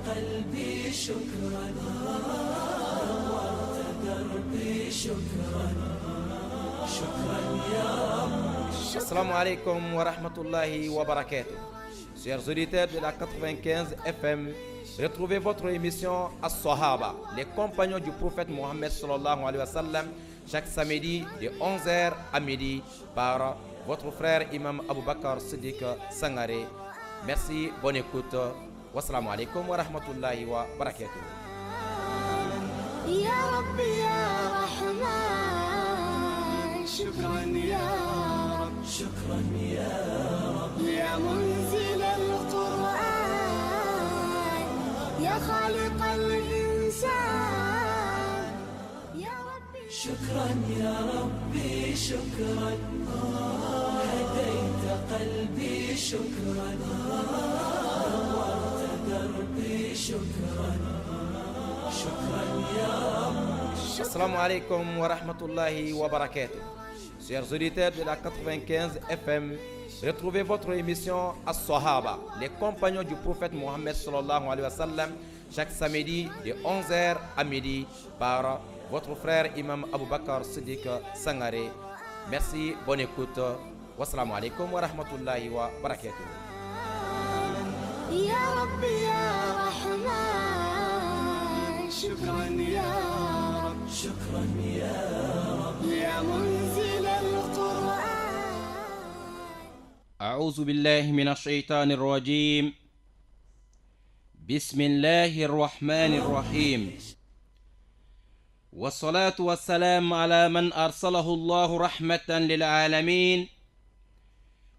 قلبي شكرا نورت دربي شكرا شكرا يا رب. Assalamu alaikum wa rahmatullahi wa barakatuh. Chers auditeurs de la 95 FM, retrouvez votre émission As-Sahaba, les compagnons du prophète Mohammed sallallahu alayhi wa sallam, chaque samedi de 11h à midi par votre frère Imam Abou Bakr Siddiq Sangaré. Merci, bonne écoute. Wassalamu alaikum wa rahmatullahi wa barakatuh. Ya Rabbi ya Rahman, shukran ya Rab, shukran ya Rab, ya munzil al-Qur'an, ya khaliq al-insan, ya Rabbi شكرا يا ربي شكرا هديت قلبي شكرا نورت دربي شكرا شكرا يا رب. Assalamu alaikum wa rahmatullahi wa barakatuh. Chers auditeurs de la 95 FM, retrouvez votre émission As-Sahaba, les compagnons du prophète Mohammed sallallahu alayhi wa sallam, chaque samedi de 11h à midi par votre frère Imam Abou Bakr Siddiq Sangaré. Merci, bonne écoute. Wassalamu alaikum wa rahmatullahi wa barakatuh. ya Rabbi ya Rahman, shukran ya Rab, شكرا يا رب, ya munzil al-Qur'an. أعوذ بالله من الشيطان الرجيم. بسم الله الرحمن الرحيم. والصلاة والسلام على من أرسله الله رحمة للعالمين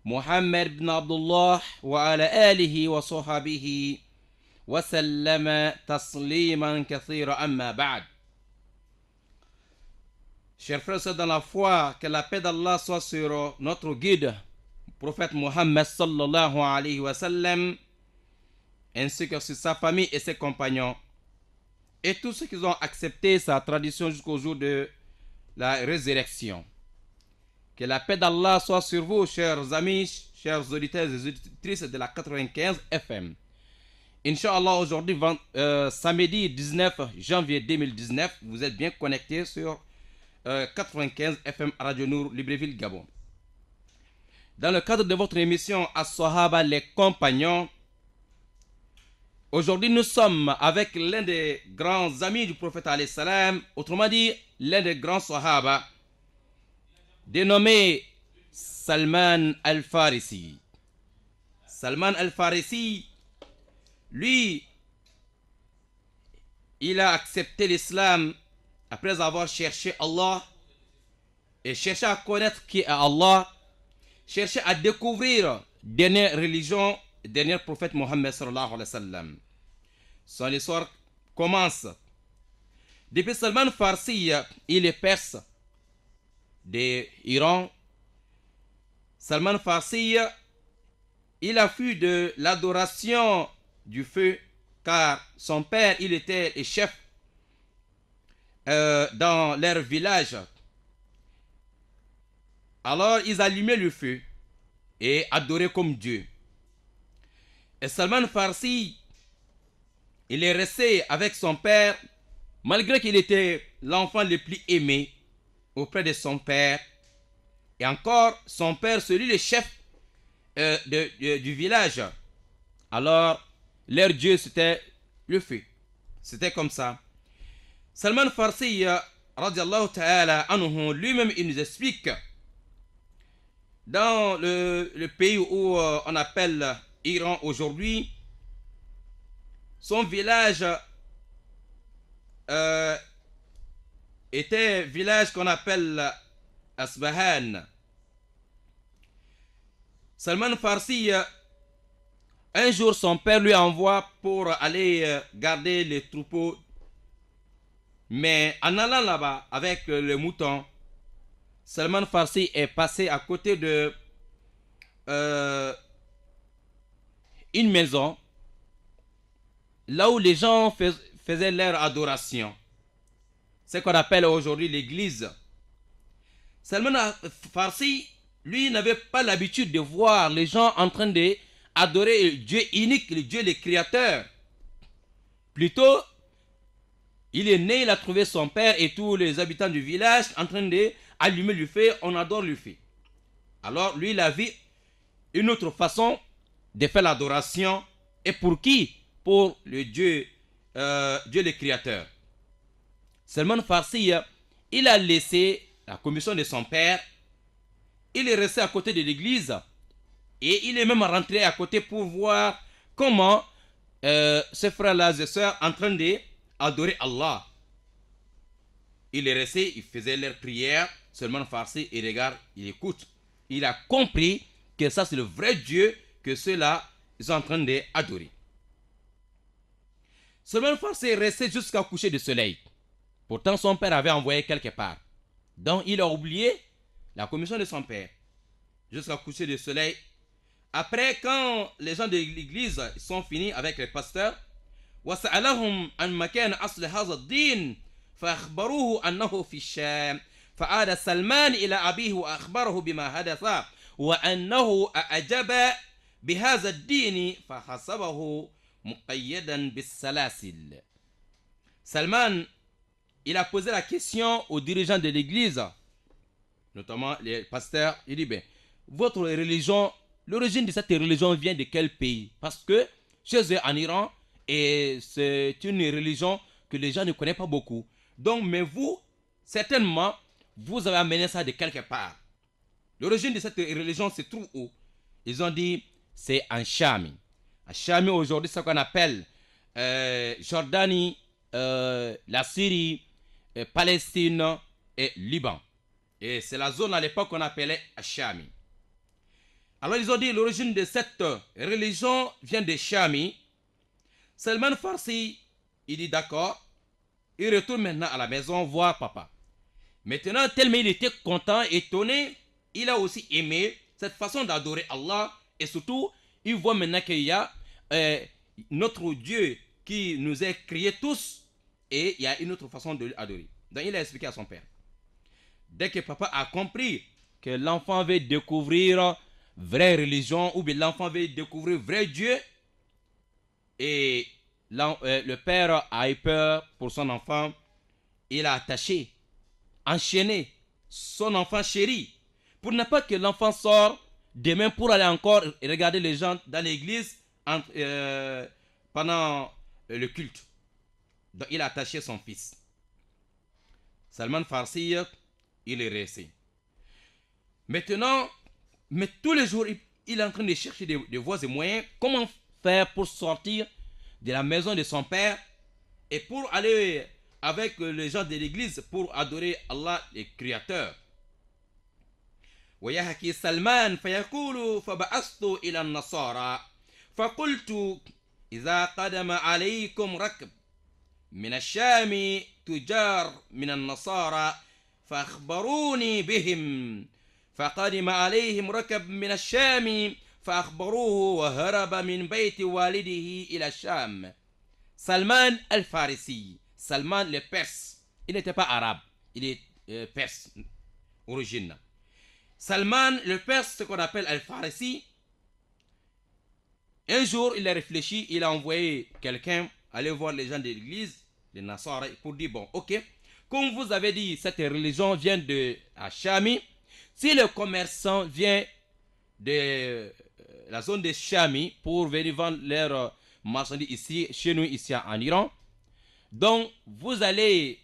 محمد بن عبد الله وعلى آله وصحبه وسلم تسليما كثيرا أما بعد. Chers frères et sœurs dans la foi, que la paix d'Allah soit sur notre guide, prophète Mohammed sallallahu alayhi wa sallam, ainsi que sur sa famille et ses compagnons, et tous ceux qui ont accepté sa tradition jusqu'au jour de la résurrection. Que la paix d'Allah soit sur vous, chers amis, chers auditeurs et auditrices de la 95 FM. Inch'Allah, aujourd'hui, samedi 19 janvier 2019, vous êtes bien connectés sur 95 FM Radio Nour, Libreville, Gabon. Dans le cadre de votre émission As-Sahaba, les compagnons, aujourd'hui nous sommes avec l'un des grands amis du prophète alayhi salam, autrement dit l'un des grands Sahaba, dénommé Salman al-Farisi. Salman al-Farisi, lui, il a accepté l'islam après avoir cherché Allah et cherché à connaître qui est Allah, cherché à découvrir dernière religion, dernier prophète Mohammed sallallahu alayhi wa sallam. Son histoire commence. Depuis Salman Farsi, il est perse d'Iran. Salman Farsi, il a fui de l'adoration du feu car son père, il était le chef dans leur village. Alors ils allumaient le feu et adoraient comme Dieu. Et Salman Farsi, il est resté avec son père, malgré qu'il était l'enfant le plus aimé auprès de son père. Et encore, son père, celui le chef du village. Alors, leur Dieu, c'était le feu. C'était comme ça. Salman Farsi, radiallahu ta'ala anhu, lui-même, il nous explique, dans le pays où on appelle Iran aujourd'hui, son village était un village qu'on appelle Asbahan. Salman Farsi, un jour son père lui envoie pour aller garder les troupeaux. Mais en allant là-bas avec le mouton, Salman Farsi est passé à côté de une maison là où les gens faisaient leur adoration. C'est ce qu'on appelle aujourd'hui l'église. Salman Farsi, lui, n'avait pas l'habitude de voir les gens en train d'adorer le Dieu unique, le Dieu le créateur. Plutôt, il est né, il a trouvé son père et tous les habitants du village en train d'allumer le feu, on adore le feu. Alors lui, il a vu une autre façon de faire l'adoration. Et pour qui? Pour le Dieu, Dieu le Créateur. Salman Farsi, il a laissé la commission de son père, il est resté à côté de l'église et il est même rentré à côté pour voir comment ses frères et sœurs en train d'adorer Allah. Il est resté, il faisait leur prière, Salman Farsi, il regarde, il écoute. Il a compris que ça c'est le vrai Dieu que ceux-là sont en train d'adorer. Salman Farsi est resté jusqu'au coucher du soleil. Pourtant son père avait envoyé quelque part. Donc il a oublié la commission de son père. Jusqu'au coucher du soleil. Après, quand les gens de l'église sont finis avec les pasteurs, وسألهم عن مكان أصل هذا الدين فأخبروه أنه في الشام فعاد سلمان إلى أبيه وأخبره بما حدث وأنه أعجب بهذا الدين فحسبه مقيدا بالسلاسل. Salman, il a posé la question aux dirigeants de l'église, notamment les pasteurs. Il dit, ben, votre religion, l'origine de cette religion vient de quel pays? Parce que chez eux en Iran, et c'est une religion que les gens ne connaissent pas beaucoup. Donc, mais vous, certainement, vous avez amené ça de quelque part. L'origine de cette religion se trouve où? Ils ont dit, c'est en Chami. En Chami, aujourd'hui, c'est ce qu'on appelle Jordanie, la Syrie, Palestine et Liban. Et c'est la zone à l'époque qu'on appelait Chami. Alors, ils ont dit, l'origine de cette religion vient de Chami. Salman Farsi, il dit d'accord, il retourne maintenant à la maison voir papa. Maintenant, tellement il était content, étonné, il a aussi aimé cette façon d'adorer Allah. Et surtout, il voit maintenant qu'il y a notre Dieu qui nous a créés tous et il y a une autre façon de l'adorer. Donc il a expliqué à son père. Dès que papa a compris que l'enfant veut découvrir vraie religion ou bien l'enfant veut découvrir vrai Dieu, et le père a eu peur pour son enfant, il a attaché, enchaîné son enfant chéri pour ne pas que l'enfant sorte demain pour aller encore regarder les gens dans l'église pendant le culte. Donc il a attaché son fils. Salman Farsi, il est resté. Maintenant, mais tous les jours, il est en train de chercher des voies et moyens. Comment faire pour sortir de la maison de son père et pour aller avec les gens de l'église pour adorer Allah, le Créateur. ويحكي سلمان فيقول فبعثت إلى النصارى فقلت إذا قدم عليكم ركب من الشام تجار من النصارى فأخبروني بهم فقدم عليهم ركب من الشام فأخبروه وهرب من بيت والده إلى الشام. Salman al-Farisi, Salman le Perse, il n'était pas arabe, il est perse origine. Salman le Perse, ce qu'on appelle al-Farisi, un jour il a réfléchi, il a envoyé quelqu'un aller voir les gens de l'église, les Nasara, pour dire bon, ok, comme vous avez dit, cette religion vient de Chami, si le commerçant vient de la zone de Chami pour venir vendre leurs marchandises ici, chez nous, ici en Iran, donc vous allez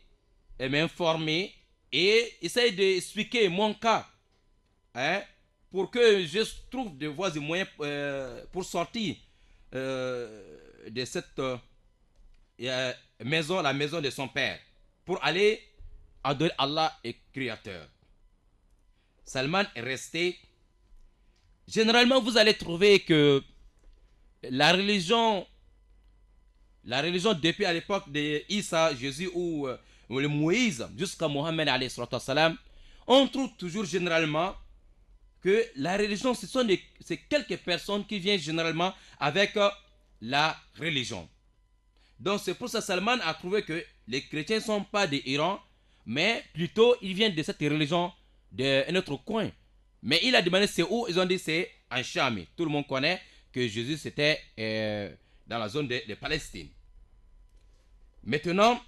m'informer et essayer d'expliquer mon cas, hein, pour que je trouve des voies et moyens pour sortir de cette maison, la maison de son père, pour aller adorer Allah et Créateur. Salman est resté. Généralement, vous allez trouver que la religion depuis à l'époque de Isa, Jésus ou le Moïse, jusqu'à Mohammed alayhi salam, on trouve toujours généralement que la religion, c'est quelques personnes qui viennent généralement avec la religion. Donc c'est pour ça que Salman a trouvé que les chrétiens ne sont pas d'Iran, mais plutôt ils viennent de cette religion d'un autre coin. Mais il a demandé c'est où, ils ont dit c'est en Chami. Tout le monde connaît que Jésus c'était dans la zone de Palestine. Maintenant,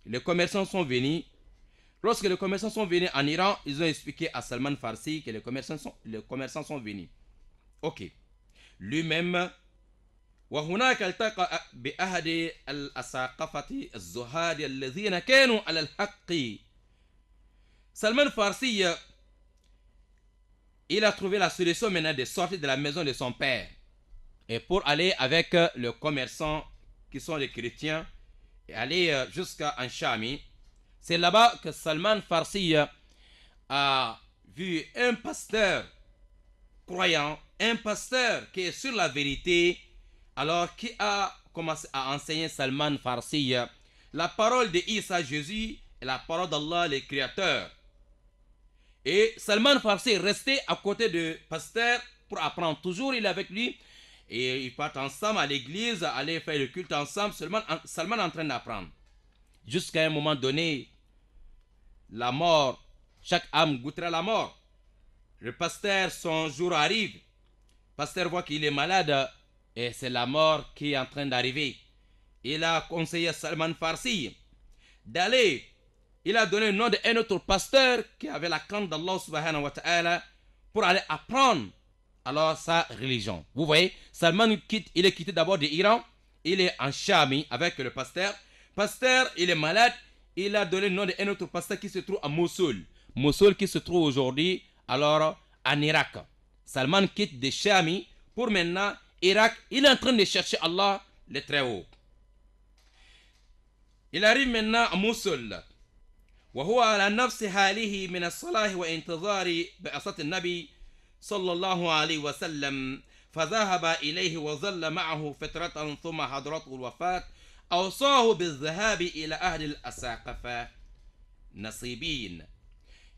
les commerçants sont venus. Lorsque les commerçants sont venus en Iran, ils ont expliqué à Salman Farsi que les commerçants sont venus. Ok. Lui-même, وهناك التقى بأحد الأساقفة الزهاد الذين كانوا على الحق. Salman Farsi, il a trouvé la solution maintenant de sortir de la maison de son père et pour aller avec les commerçants qui sont les chrétiens et aller jusqu'à Anshami. C'est là-bas que Salman Farsi a vu un pasteur croyant, un pasteur qui est sur la vérité, alors qui a commencé à enseigner Salman Farsi la parole de Isa Jésus et la parole d'Allah le Créateur. Et Salman Farsi est resté à côté du pasteur pour apprendre. Toujours il est avec lui et ils partent ensemble à l'église, aller faire le culte ensemble. Salman est en train d'apprendre. Jusqu'à un moment donné, la mort, chaque âme goûtera la mort. Le pasteur, son jour arrive. Le pasteur voit qu'il est malade et c'est la mort qui est en train d'arriver. Il a conseillé à Salman Farsi d'aller. Il a donné le nom d'un autre pasteur qui avait la crainte d'Allah subhanahu wa ta'ala pour aller apprendre alors sa religion. Vous voyez, Salman il est quitté d'abord de l'Iran. Il est en Shami avec le pasteur. Pasteur, il est malade. Il a donné le nom d'un autre pasteur qui se trouve à Mossoul. Mossoul qui se trouve aujourd'hui alors en Irak. Salman quitte de Shami pour maintenant Irak. Il est en train de chercher Allah le Très-Haut. Il arrive maintenant à Mossoul. وهو على نفس حاله من الصلاة وانتظار بعثة النبي صلى الله عليه وسلم فذهب إليه وظل معه فترة ثم حضرته الوفاة أوصاه بالذهاب إلى أهل الأساقفة نصيبين.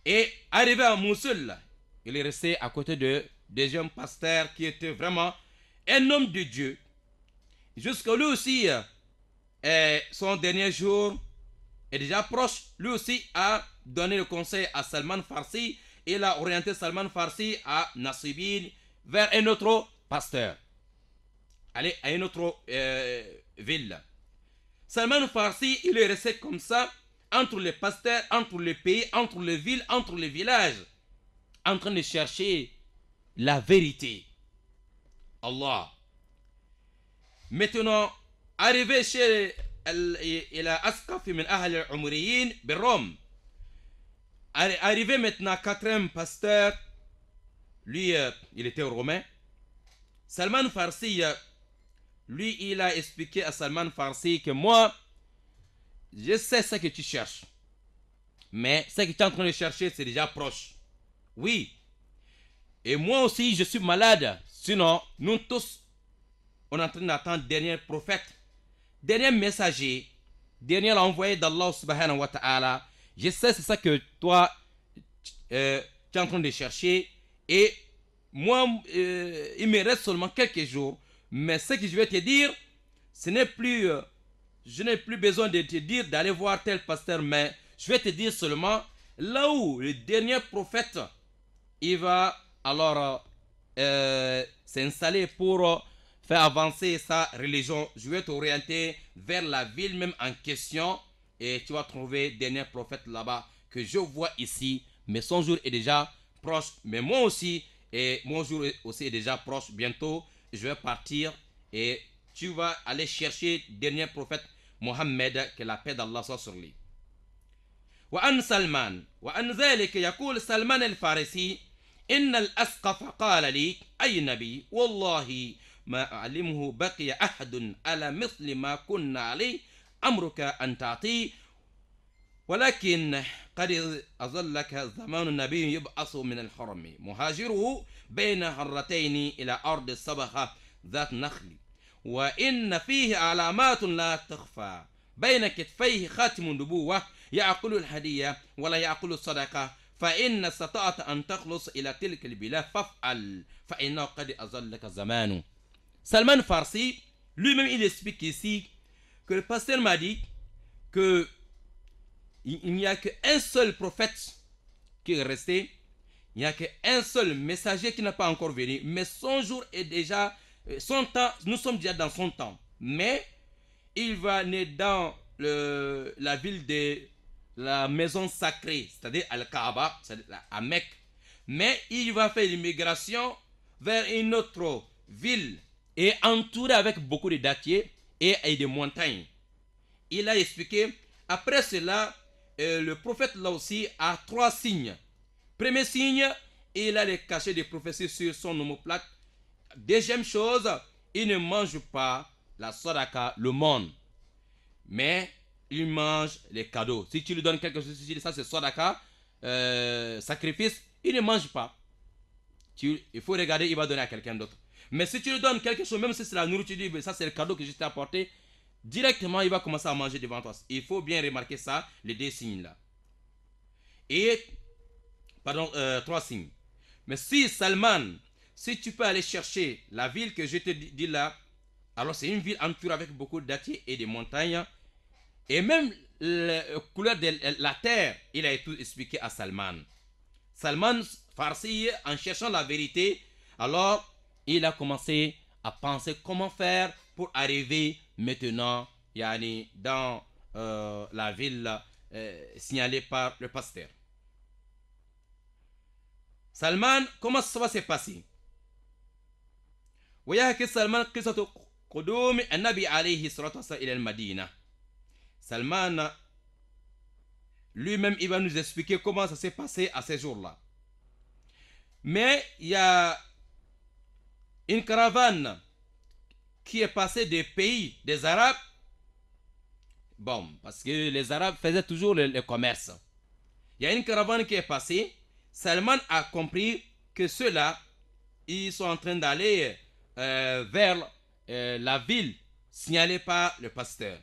Et arrivé à Mossoul, il est resté à côté de deuxième pasteur qui était vraiment un homme de Dieu. Jusqu'à lui aussi, son dernier jour est déjà proche. Lui aussi a donné le conseil à Salman Farsi. Il a orienté Salman Farsi à Nasibin vers un autre pasteur. Aller à une autre ville. Salman Farsi, il est resté comme ça entre les pasteurs, entre les pays, entre les villes, entre les villages, en train de chercher la vérité. Allah. Maintenant, arrivé chez إلى أسقف من أهل العمريين بالروم. Arrivé maintenant quatrième pasteur, lui il était romain. Salman Farsi, lui il a expliqué à Salman Farsi que moi je sais ce que tu cherches, mais ce que tu es en train de chercher c'est déjà proche. Oui, et moi aussi je suis malade. Sinon nous tous on est en train d'attendre dernier prophète, dernier messager, dernier envoyé d'Allah subhanahu wa ta'ala. Je sais c'est ça que toi tu es en train de chercher. Et moi il me reste seulement quelques jours. Mais ce que je vais te dire, ce n'est plus je n'ai plus besoin de te dire d'aller voir tel pasteur. Mais je vais te dire seulement là où le dernier prophète il va alors s'installer pour faire avancer sa religion. Je vais t'orienter vers la ville même en question et tu vas trouver le dernier prophète là-bas que je vois ici, mais son jour est déjà proche. Mais moi aussi, et mon jour aussi est déjà proche. Bientôt, je vais partir et tu vas aller chercher le dernier prophète Mohammed, que la paix d'Allah soit sur lui. وعن سلمان وعن ذلك يقول سلمان الفارسي إن الأسقف قال لي أي نبي والله ما أعلمه بقي أحد على مثل ما كنا عليه أمرك أن تعطيه ولكن قد أظلك زمان النبي يبعث من الحرم مهاجره بين هرتين إلى أرض الصبخة ذات نخل وإن فيه علامات لا تخفى بين كتفيه خاتم النبوة يعقل الهدية ولا يعقل الصدقة فإن استطعت أن تخلص إلى تلك البلاد فافعل فإنه قد أظلك زمان. Salman Farsi, lui-même, il explique ici que le pasteur m'a dit que il n'y a qu'un seul prophète qui est resté, il n'y a qu'un seul messager qui n'a pas encore venu, mais son jour est déjà, son temps, nous sommes déjà dans son temps, mais il va naître dans la ville de la maison sacrée, c'est-à-dire Al-Kaaba, c'est-à-dire à Mecque. Mais il va faire l'immigration vers une autre ville et entouré avec beaucoup de dattiers et de montagnes. Il a expliqué, après cela, le prophète là aussi a 3 signes. Premier signe, il a les cachets de prophéties sur son omoplate. Deuxième chose, il ne mange pas la sadaqa, le monde, mais il mange les cadeaux. Si tu lui donnes quelque chose, si tu dis ça c'est sadaqa, sacrifice, il ne mange pas. Il faut regarder, il va donner à quelqu'un d'autre. Mais si tu lui donnes quelque chose, même si c'est la nourriture, tu dis ça c'est le cadeau que je t'ai apporté, directement il va commencer à manger devant toi. Il faut bien remarquer ça, les 2 signes là. Et, pardon, 3 signes. Mais si Salman, si tu peux aller chercher la ville que je te dis là, alors c'est une ville entourée avec beaucoup de dattiers et de montagnes. Et même la couleur de la terre, il a tout expliqué à Salman. Salman Farsi, en cherchant la vérité, alors il a commencé à penser comment faire pour arriver maintenant dans la ville signalée par le pasteur. Salman, comment ça va se passer? ويحكي سلمان قصة قدوم النبي عليه الصلاة والسلام إلى المدينة. Salman lui-même il va nous expliquer comment ça s'est passé à ces jours-là. Mais il y a une caravane qui est passée des pays des Arabes. Bon, parce que les Arabes faisaient toujours le commerce. Il y a une caravane qui est passée. Salman a compris que ceux-là, ils sont en train d'aller vers la ville signalée par le pasteur.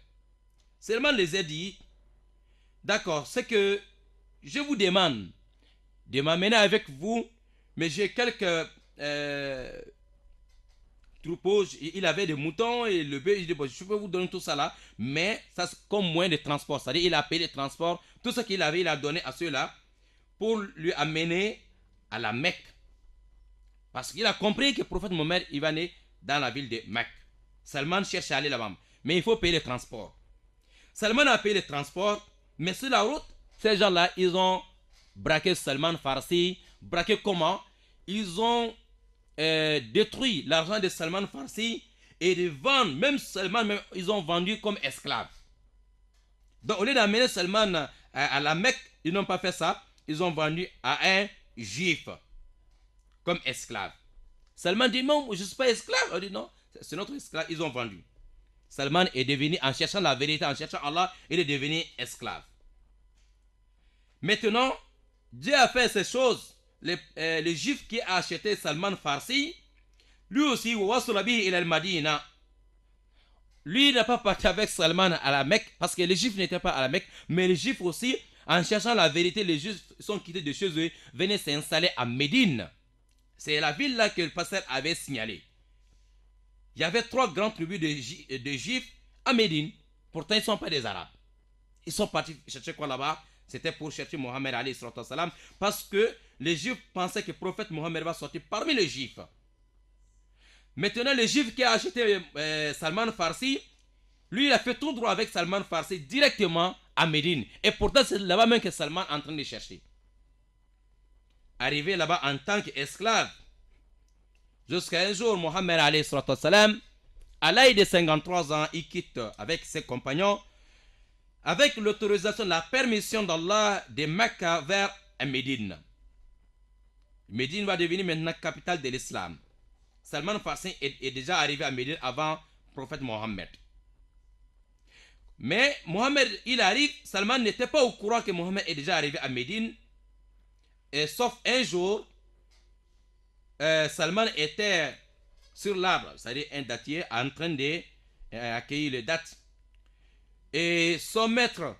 Salman les a dit, d'accord, c'est que je vous demande de m'amener avec vous, mais j'ai quelques troupeaux, il avait des moutons et le bœuf, il dit, bon, je peux vous donner tout ça là, mais ça c'est comme moyen de transport, c'est-à-dire il a payé les transports, tout ce qu'il avait, il a donné à ceux-là, pour lui amener à la Mecque. Parce qu'il a compris que le prophète Mohammed, il va naître dans la ville de Mecque. Salman cherche à aller là-bas, mais il faut payer les transports. Salman a payé les transports, mais sur la route, ces gens-là, ils ont braqué Salman Farsi. Braqué comment? Ils ont détruit l'argent de Salman Farsi et de vendre, même Salman, même, ils ont vendu comme esclave. Donc au lieu d'amener Salman à la Mecque, ils n'ont pas fait ça. Ils ont vendu à un juif comme esclave. Salman dit non, je ne suis pas esclave. On dit non, c'est notre esclave, ils ont vendu. Salman est devenu, en cherchant la vérité, en cherchant Allah, il est devenu esclave. Maintenant, Dieu a fait ces choses. Le juif qui a acheté Salman Farsi, lui aussi, lui n'a pas parti avec Salman à la Mecque, parce que les juifs n'étaient pas à la Mecque, mais les juifs aussi, en cherchant la vérité, les juifs sont quittés de chez eux, venaient s'installer à Médine. C'est la ville là que le pasteur avait signalé. Il y avait 3 grandes tribus de juifs à Médine. Pourtant, ils ne sont pas des Arabes. Ils sont partis chercher quoi là-bas? C'était pour chercher Mohammed alayhi salam, parce que les juifs pensaient que le prophète Mohammed va sortir parmi les juifs. Maintenant, le juif qui a acheté Salman Farsi, lui, il a fait tout droit avec Salman Farsi directement à Médine. Et pourtant, c'est là-bas même que Salman est en train de chercher. Arrivé là-bas en tant qu'esclave, jusqu'à un jour, Mohammed alayhi salam, à l'âge de 53 ans, il quitte avec ses compagnons, avec l'autorisation, la permission d'Allah, de Mecca vers Médine. Médine va devenir maintenant capitale de l'islam. Salman Farsi est déjà arrivé à Médine avant le prophète Mohammed. Mais Mohammed, il arrive, Salman n'était pas au courant que Mohammed est déjà arrivé à Médine. Et sauf un jour, Salman était sur l'arbre, c'est-à-dire un dattier, en train d'accueillir les dattes. Et son maître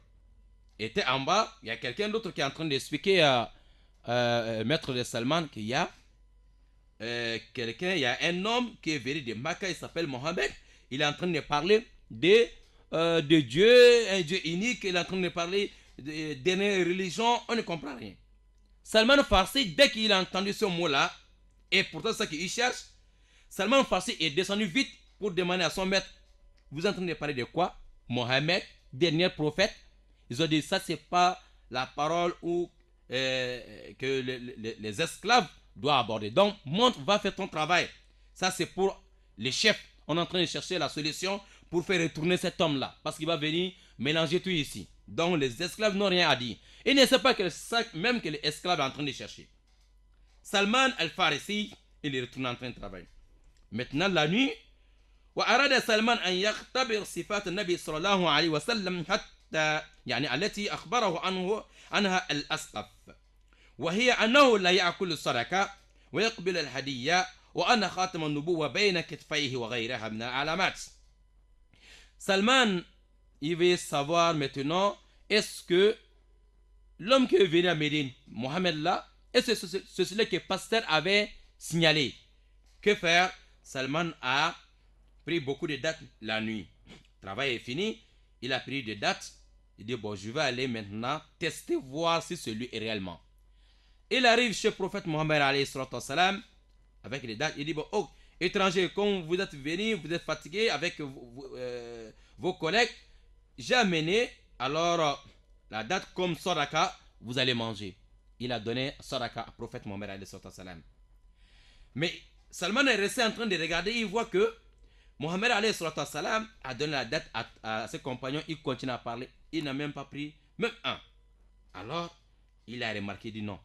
était en bas. Il y a quelqu'un d'autre qui est en train d'expliquer à maître de Salman qu'il y a quelqu'un, il y a un homme qui est venu de Mecca, il s'appelle Mohammed. Il est en train de parler de Dieu, un Dieu unique. Il est en train de parler d'une religion. On ne comprend rien. Salman Farsi, dès qu'il a entendu ce mot-là, et pourtant c'est ce qu'il cherche, Salman Farsi est descendu vite pour demander à son maître, vous êtes en train de parler de quoi? Mohammed, dernier prophète, ils ont dit ça c'est pas la parole que les esclaves doivent aborder. Donc montre, va faire ton travail. Ça c'est pour les chefs. On est en train de chercher la solution pour faire retourner cet homme-là. Parce qu'il va venir mélanger tout ici. Donc les esclaves n'ont rien à dire. Ils ne savent pas que ça, même que les esclaves sont en train de chercher. Salman al-Farisi, il est retourné en train de travailler. Maintenant la nuit, وأراد سلمان أن يختبر صفات النبي صلى الله عليه وسلم حتى يعني التي أخبره عنها الأسقف وهي أنه لا يأكل الصدقة ويقبل الهدية وأن خاتم النبوة بين كتفيه وغيرها من العلامات. Salman, il veut savoir maintenant, est-ce que l'homme qui est venu à Médine, Mohamed là, est-ce que c'est celui que le pasteur avait signalé? Que faire? Salman a pris beaucoup de dates la nuit. Le travail est fini, il a pris des dates. Il dit, bon, je vais aller maintenant tester, voir si celui est réellement. Il arrive chez le prophète Mohammed alayhi salam avec les dates. Il dit, bon, oh, étranger, comme vous êtes venu, vous êtes fatigué avec vos collègues, j'ai amené alors la date comme Sadaka, vous allez manger. Il a donné Sadaka au prophète Mohammed alayhi salam. Mais Salman est resté en train de regarder, il voit que Mohammed alayhi salam a donné la date à ses compagnons, il continue à parler, il n'a même pas pris même un. Alors, il a remarqué, il dit non,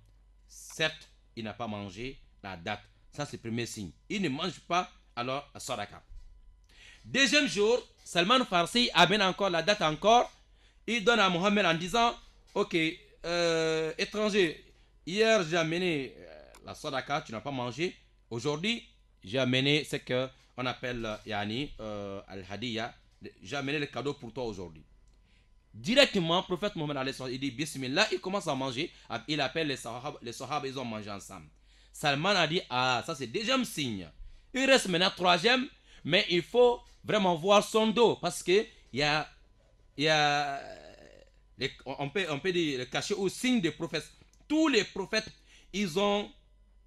certes, il n'a pas mangé la date. Ça, c'est le premier signe. Il ne mange pas, alors, Sadaka. Deuxième jour, Salman Farsi amène encore la date encore. Il donne à Mohammed en disant, ok, étranger, hier j'ai amené la Sadaka, tu n'as pas mangé. Aujourd'hui, j'ai amené ce qu'on appelle Al-Hadiya. J'ai amené le cadeau pour toi aujourd'hui. Directement, le prophète Mohammed il dit Bismillah, il commence à manger. Il appelle les Sahaba, ils ont mangé ensemble. Salman a dit, ah, ça c'est deuxième signe. Il reste maintenant troisième, mais il faut vraiment voir son dos parce que on peut dire le cachet au signe des prophètes. Tous les prophètes, ils ont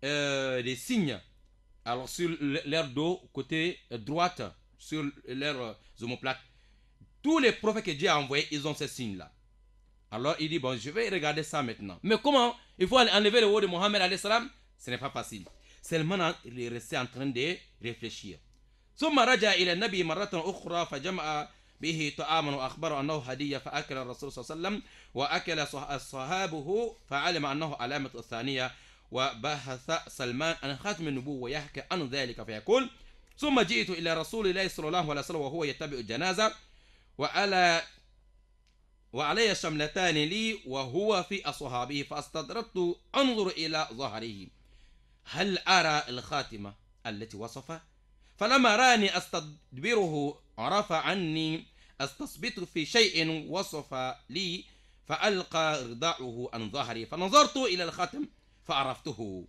des signes. Alors sur leur dos, côté droite, sur leur omoplate, tous les prophètes que Dieu a envoyés, ils ont ces signes-là. Alors il dit, bon, je vais regarder ça maintenant. Mais comment? Il faut enlever le haut de Mohammed alayhi salam? Ce n'est pas facile. Seulement, il est resté en train de réfléchir. ثم رجع إلى النبي مرة أخرى فجمع به طعاما وأخبره أنه هدية فأكل الرسول صلى الله عليه وسلم وأكل أصحابه فعلم أنه علامة الثانية وبحث سلمان عن خاتم النبوة ويحكي عن ذلك فيقول ثم جئت إلى رسول الله صلى الله عليه وسلم وهو يتبع الجنازة وعلي شملتان لي وهو في أصحابه فاستدرت أنظر إلى ظهره هل أرى الخاتمة التي وصفه فلما راني أستدبره عرف عني أستثبت في شيء وصف لي فألقى رداعه عن ظهري فنظرت إلى الخاتم فعرفته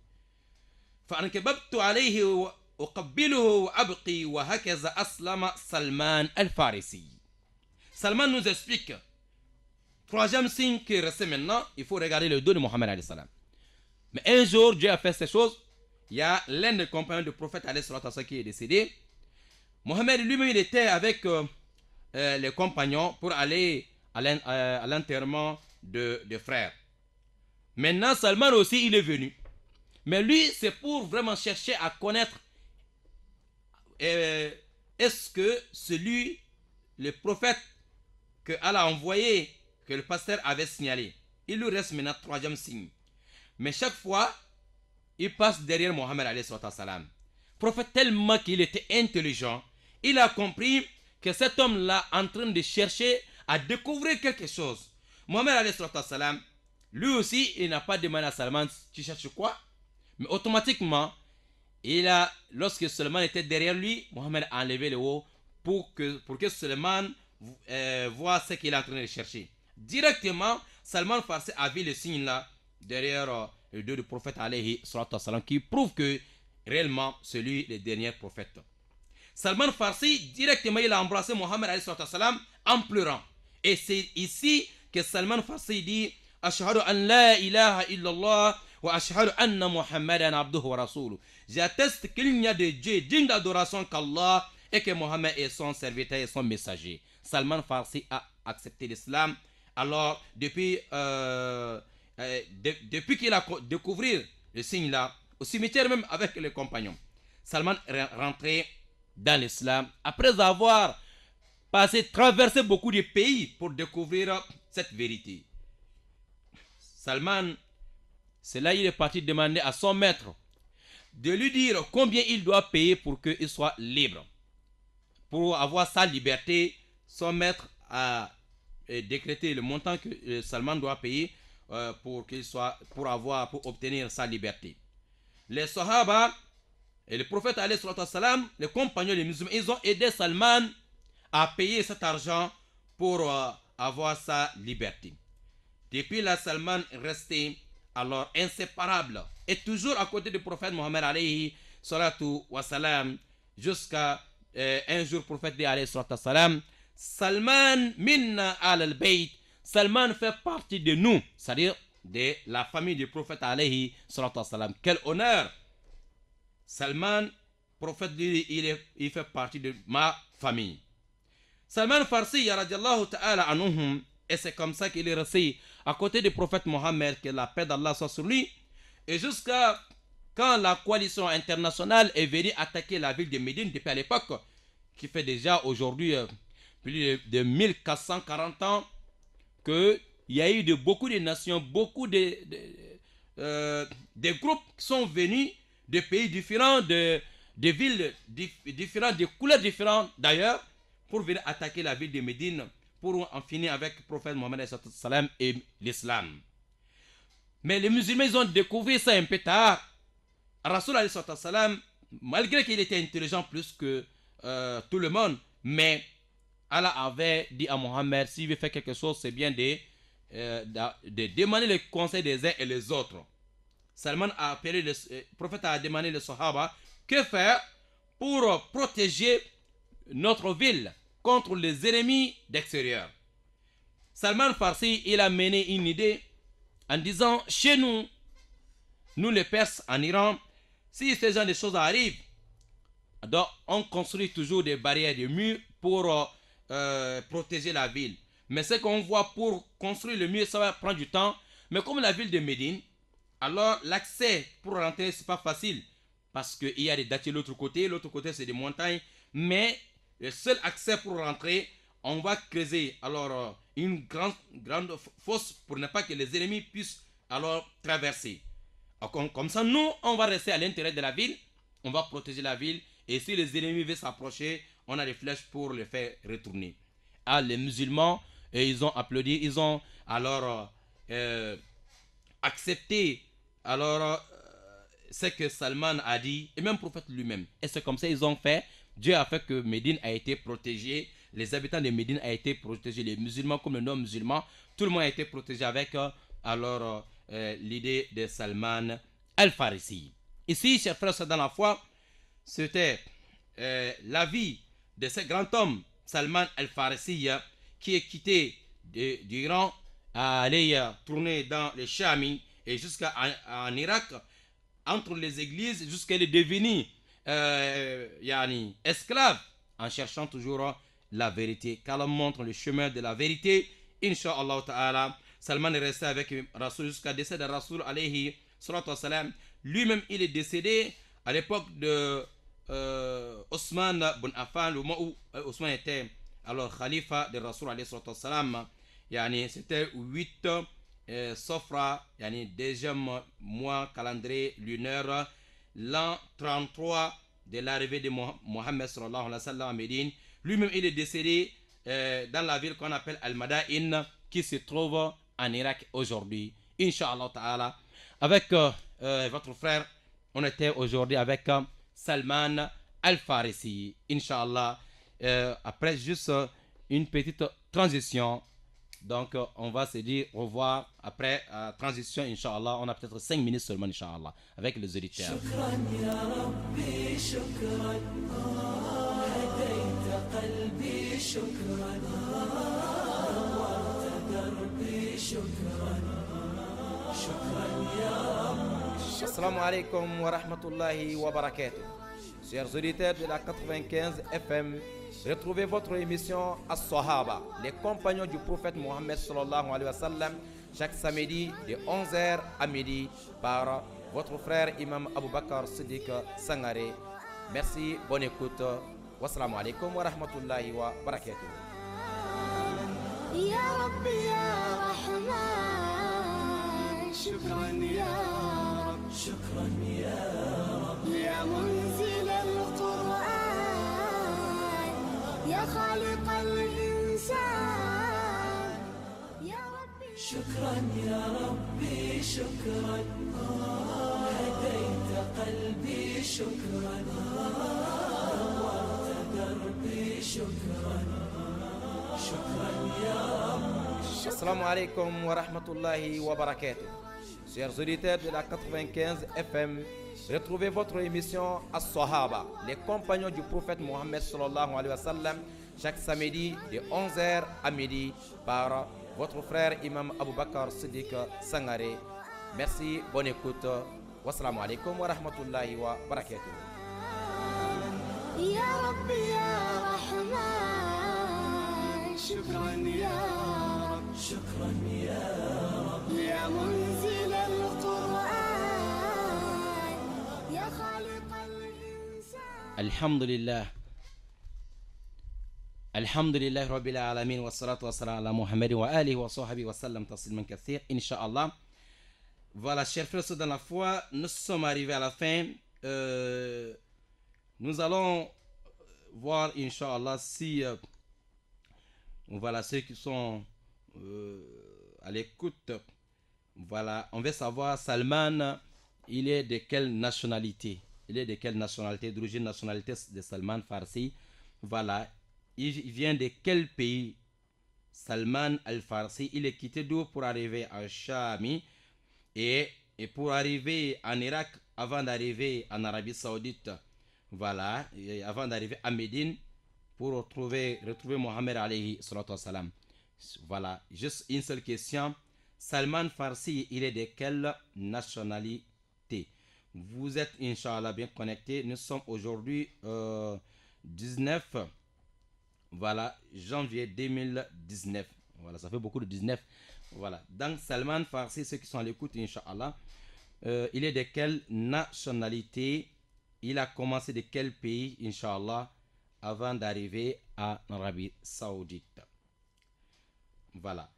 فانكببت عليه وأقبله وأبقي وهكذا أسلم سلمان الفارسي. Salman nous explique, troisième signe qui reste maintenant, il faut regarder le dos de Mohammed alayhi salam. Mais un jour, Dieu a fait ces choses. Il y a l'un des compagnons du prophète alayhi salam qui est décédé. Mohammed lui-même, il était avec les compagnons pour aller à l'enterrement de frères. Maintenant, Salman aussi, il est venu. Mais lui, c'est pour vraiment chercher à connaître est-ce que celui, le prophète que Allah a envoyé, que le pasteur avait signalé. Il lui reste maintenant troisième signe. Mais chaque fois, il passe derrière Mohammed alayhi salam. Prophète tellement qu'il était intelligent, il a compris que cet homme-là est en train de chercher à découvrir quelque chose. Mohammed alayhi salam, lui aussi, il n'a pas demandé à Salman, tu cherches quoi? Mais automatiquement, lorsque Salman était derrière lui, Mohammed a enlevé le haut pour que Salman voit ce qu'il est en train de chercher. Directement, Salman Farsi a vu le signe là derrière le dos du prophète alayhi salam qui prouve que réellement c'est lui le dernier prophète. Salman Farsi directement il a embrassé Mohammed alayhi salam en pleurant. Et c'est ici que Salman Farsi dit Ashhadu an la ilaha illallah wa ashhadu anna Muhammadan abduhu wa rasuluh. J'atteste qu'il n'y a de Dieu digne d'adoration qu'Allah et que Mohammed est son serviteur et son messager. Salman Farsi a accepté l'islam. Alors, depuis qu'il a découvert le signe là, au cimetière même avec les compagnons, Salman est rentré dans l'islam après avoir traversé beaucoup de pays pour découvrir cette vérité. Salman, c'est là qu'il est parti demander à son maître de lui dire combien il doit payer pour qu'il soit libre. Pour avoir sa liberté, son maître a décrété le montant que Salman doit payer pour obtenir sa liberté. Les Sahaba et le prophète alayhi salam, les compagnons des musulmans, ils ont aidé Salman à payer cet argent pour avoir sa liberté. Depuis là, Salman est resté alors inséparable et toujours à côté du prophète Mohammed alayhi salatu wa salam, jusqu'à un jour, le prophète dit alayhi salatu wa salam, Salman minna al-bayt, Salman fait partie de nous, c'est-à-dire de la famille du prophète alayhi salatu wa salam. Quel honneur! Salman, prophète dit, il fait partie de ma famille. Salman Farsi radiallahu ta'ala anhum, et c'est comme ça qu'il est resté à côté du prophète Mohammed, que la paix d'Allah soit sur lui, et jusqu'à quand la coalition internationale est venue attaquer la ville de Médine depuis à l'époque, qui fait déjà aujourd'hui plus de 1440 ans, qu'il y a eu beaucoup de nations, beaucoup de groupes qui sont venus de pays différents, de villes différentes, de couleurs différentes d'ailleurs, pour venir attaquer la ville de Médine, pour en finir avec le prophète Mohammed et l'islam. Mais les musulmans, ils ont découvert ça un peu tard. Rasoul, malgré qu'il était intelligent plus que tout le monde, mais Allah avait dit à Mohammed, s'il veut faire quelque chose, c'est bien de demander le conseil des uns et les autres. Salman a appelé, le prophète a demandé les Sahaba, que faire pour protéger notre ville contre les ennemis d'extérieur. Salman Farsi, il a mené une idée en disant, chez nous les Perses en Iran, si ce genre de choses arrivent, donc on construit toujours des barrières, des murs pour protéger la ville. Mais ce qu'on voit, pour construire le mur, ça va prendre du temps. Mais comme la ville de Médine, alors l'accès pour rentrer, c'est pas facile. Parce qu'il y a des dattiers de l'autre côté c'est des montagnes. Mais le seul accès pour rentrer, on va creuser alors une grande fosse pour ne pas que les ennemis puissent alors traverser. Alors, comme ça, nous, on va rester à l'intérieur de la ville, on va protéger la ville, et si les ennemis veulent s'approcher, on a des flèches pour les faire retourner. Ah, les musulmans, ils ont applaudi, ils ont alors accepté alors ce que Salman a dit, et même le prophète lui-même. Et c'est comme ça qu'ils ont fait. Dieu a fait que Médine a été protégée, les habitants de Médine a été protégés, les musulmans comme les non-musulmans, tout le monde a été protégé avec alors l'idée de Salman al-Farisi. Ici, chers frères, dans la foi, c'était la vie de ce grand homme, Salman al-Farisi, qui est quitté d'Iran, à aller tourner dans les Chami et jusqu'en Irak, entre les églises, jusqu'à est devenu esclave, en cherchant toujours la vérité. Qu'Allah montre le chemin de la vérité, Inch'Allah ta'ala. Salman est resté avec Rasoul jusqu'à décès de Rasoul alayhi salatu wassalam. Lui-même, il est décédé à l'époque de Osman bin Affan, le moment où Osman était alors khalifa de Rasoul alayhi salatu wassalam. C'était 8 Sofra, deuxième mois calendrier lunaire, l'an 33 de l'arrivée de Mohammed sallallahu alayhi wa sallam à Médine. Lui-même, il est décédé dans la ville qu'on appelle Al-Madain, qui se trouve en Irak aujourd'hui. Inch'Allah ta'ala. Avec votre frère, on était aujourd'hui avec Salman al-Farisi. Inch'Allah. Après juste une petite transition. Donc on va se dire au revoir après transition, Inch'Allah. On a peut-être 5 minutes seulement, Inch'Allah, avec les auditeurs. Assalamu alaikum wa rahmatullahi wa barakatuh. Chers auditeurs de la 95 FM, Retrouvez votre émission As-Sahaba, les compagnons du prophète Mohammed sallallahu alayhi wa sallam, chaque samedi de 11h à midi par votre frère Imam Abou Bakar Siddiq Sangaré. Merci, bonne écoute. Wassalamu alaikum wa rahmatullahi wa barakatuh. يا ربي يا رحمن شكرا يا رب شكرا يا رب يا منزل القرآن يا خالق الإنسان يا ربي شكرا يا ربي شكرا هديت قلبي شكرا نورت دربي شكرا شكرا يا رب Assalamu alaikum wa rahmatullahi wa barakatuh. Chers auditeurs de la 95 FM, retrouvez votre émission As-Sahaba, les compagnons du prophète Mohammed sallallahu alayhi wa sallam, chaque samedi de 11h à midi par votre frère Imam Abou Bakar Siddiq Sangaré. Merci, bonne écoute. Wassalamu alaikum wa rahmatullahi wa barakatuh. يا ربي يا رحمن شكرا يا رب شكرا يا رب يا منزل القرآن يا خالق الإنسان الحمد لله رب العالمين والصلاة والسلام على محمد وآله وصحبه وسلم تسليما كثيرا Inch'Allah. Voilà, chers frères dans la foi, nous sommes arrivés à la fin. Nous allons voir, Inch'Allah, si voilà ceux qui sont à l'écoute. Voilà, on veut savoir, Salman, il est de quelle nationalité? Il est de quelle nationalité? D'origine nationalité de Salman Farsi. Voilà, il vient de quel pays? Salman Al-Farsi, il est quitté d'où pour arriver à Chami et pour arriver en Irak avant d'arriver en Arabie Saoudite. Voilà, et avant d'arriver à Médine pour retrouver Mohammed alayhi salatu wassalam. Voilà, juste une seule question. Salman Farsi, il est de quelle nationalité? Vous êtes, Inch'Allah, bien connectés. Nous sommes aujourd'hui 19 voilà, janvier 2019. Voilà, ça fait beaucoup de 19. Voilà, donc Salman Farsi, ceux qui sont à l'écoute, Inch'Allah, il est de quelle nationalité? Il a commencé de quel pays, Inch'Allah, avant d'arriver en Arabie Saoudite? Voilà.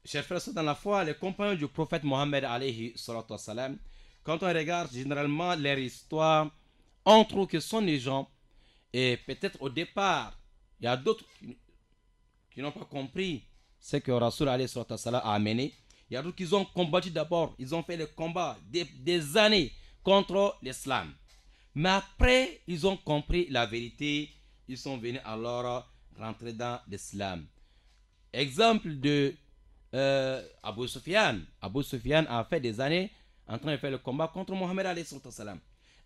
Chers frères dans la foi, les compagnons du prophète Mohammed alayhi salatu wassalam, quand on regarde généralement leur histoire, on trouve que ce sont les gens, et peut-être au départ, il y a d'autres qui n'ont pas compris ce que Rasoul alayhi salatu wassalam a amené. Il y a d'autres qui ont combattu d'abord, ils ont fait le combat des années contre l'islam. Mais après, ils ont compris la vérité, ils sont venus alors rentrer dans l'islam. Exemple de Abu Sufyan. Abu Sufyan a fait des années en train de faire le combat contre Mohammed alayhi salam.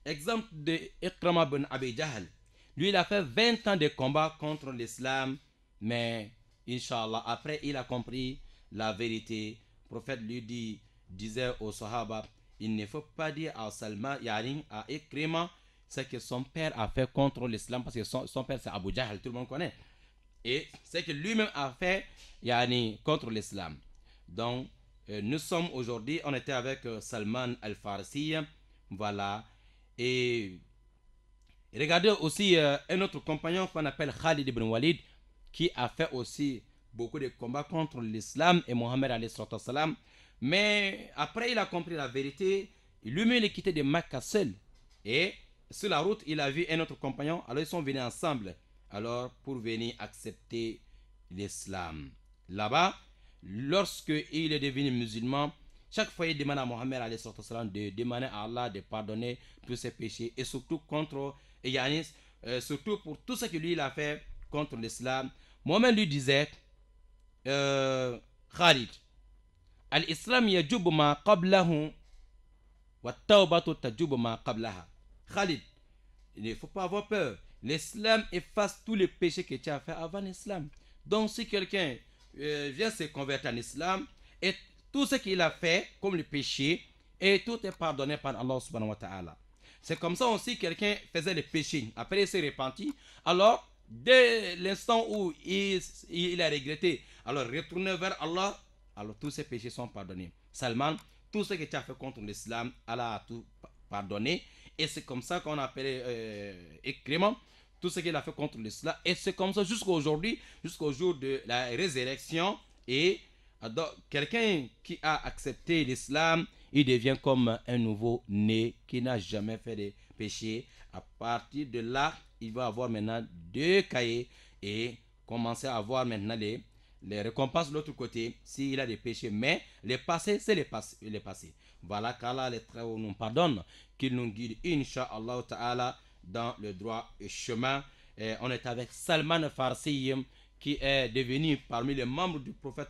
Exemple de Ikrama bin Abi Jahl. Lui, il a fait 20 ans de combat contre l'islam, mais Inch'Allah, après, il a compris la vérité. Le prophète lui disait aux Sahaba, il ne faut pas dire à Salman, yani à Ikrima, ce que son père a fait contre l'islam, parce que son père c'est Abu Jahl, tout le monde connaît. Et ce que lui-même a fait yani, contre l'islam. Donc, nous sommes aujourd'hui, on était avec Salman Al-Farsi, voilà. Et regardez aussi un autre compagnon qu'on appelle Khalid ibn Walid, qui a fait aussi beaucoup de combats contre l'islam et Mohammed alayhi salam. Mais après, il a compris la vérité. Lui-même, il est quitté de Makkah seul. Et sur la route, il a vu un autre compagnon. Alors, ils sont venus ensemble. Alors, pour venir accepter l'islam. Là-bas, lorsque il est devenu musulman, chaque fois, il demande à Mohammed alayhi salam de demander à Allah de pardonner tous ses péchés. Et surtout contre Yanis, surtout pour tout ce que lui, il a fait contre l'islam. Mohammed lui disait, Khalid, Al-Islam yajubu ma qablahu wa tawbatu tajubu ma qablaha. Khalid, il ne faut pas avoir peur. L'islam efface tous les péchés que tu as fait avant l'islam. Donc si quelqu'un vient se convertir en islam, et tout ce qu'il a fait comme le péché, et tout est pardonné par Allah subhanahu wa ta'ala. C'est comme ça aussi quelqu'un faisait le péché. Après il s'est repenti. Alors dès l'instant où il a regretté, alors retourner vers Allah, alors tous ses péchés sont pardonnés. Salman, tout ce que tu as fait contre l'islam, Allah a tout pardonné. Et c'est comme ça qu'on appelle Ikrimah, tout ce qu'il a fait contre l'islam. Et c'est comme ça jusqu'à aujourd'hui, jusqu'au jour de la résurrection. Et quelqu'un qui a accepté l'islam, il devient comme un nouveau-né qui n'a jamais fait de péché. À partir de là, il va avoir maintenant 2 cahiers et commencer à avoir maintenant les récompenses de l'autre côté s'il a des péchés. Mais les passés, c'est les passés. Voilà qu'Allah les travaux nous pardonne, qu'il nous guide, Inch'Allah Ta'ala, dans le droit chemin. Et on est avec Salman Farsi, qui est devenu parmi les membres du prophète,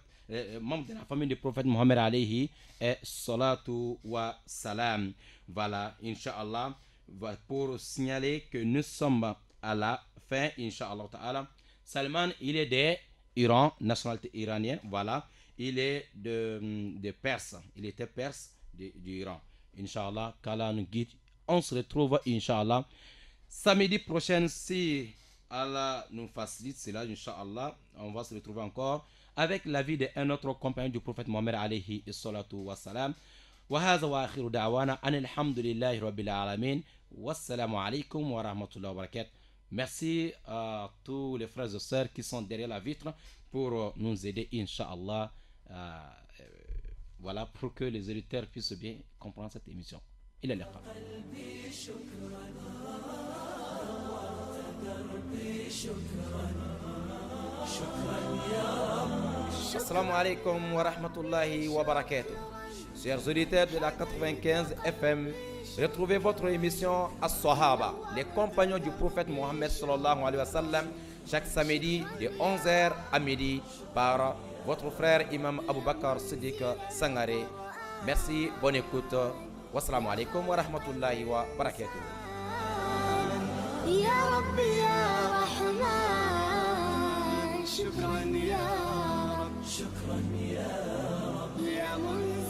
membres de la famille du prophète Mohammed alayhi et salatu wa salam. Voilà, Inch'Allah, pour signaler que nous sommes à la fin, Inch'Allah Ta'ala. Salman, il est d'Iran, nationalité iranienne, voilà. Il est de Perse, il était perse d'Iran. Inch'Allah, qu'Allah nous guide. On se retrouve, Inch'Allah, samedi prochain, si Allah nous facilite cela, Inch'Allah, on va se retrouver encore avec la vie d'un autre compagnon du prophète Mohammed alayhi salatu wa salam. وهذا وآخر دعوانا أن الحمد لله رب العالمين والسلام عليكم ورحمة الله وبركاته. Merci à tous les frères et sœurs qui sont derrière la vitre pour nous aider, Inch'Allah, voilà, pour que les auditeurs puissent bien comprendre cette émission. إلى اللقاء. Assalamu alaikum wa rahmatullahi wa barakatuh. Chers auditeurs de la 95 FM, retrouvez votre émission As-Sahaba, les compagnons du prophète Mohammed sallallahu alayhi wa sallam, chaque samedi de 11h à midi par votre frère Imam Abu Bakr Siddiq Sangaré. Merci, bonne écoute. Wassalamu alaikum wa rahmatullahi wa barakatuh. يا ربي يا رحمن شكرا يا رب شكرا يا رب يا منزل